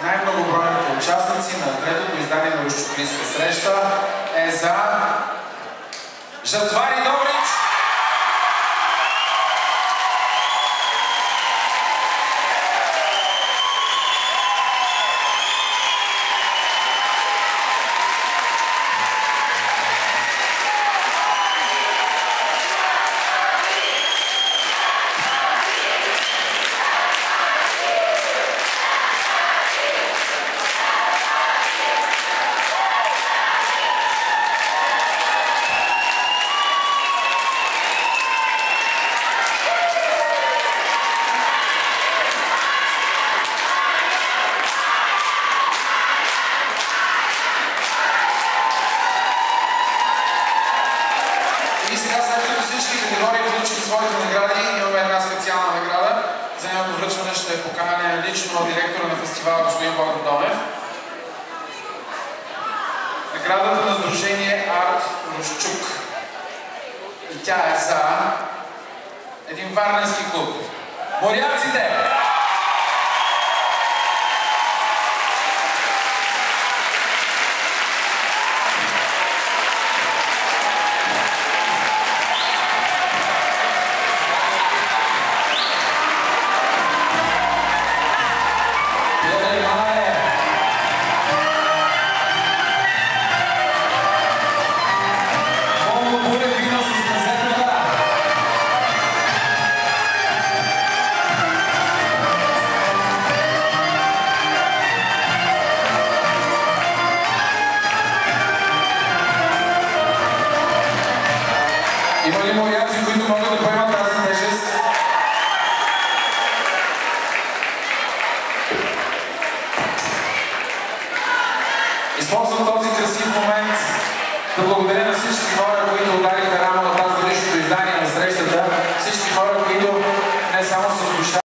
най-многобройните участници на третото издание на Русчоклийска среща е за Жатвари Добрич. И сега, след като всички категории получили своите награди, имаме една специална награда. За нейното връчване ще е поканен лично от директора на фестивала господин Богдан Донев. Наградата на сдружение Арт Русчук. И тя е за един варненски клуб. Моряците! Има ли моряци, които могат да поемат тази тежест? Използвам този красив момент да благодаря на всички хора, които ударят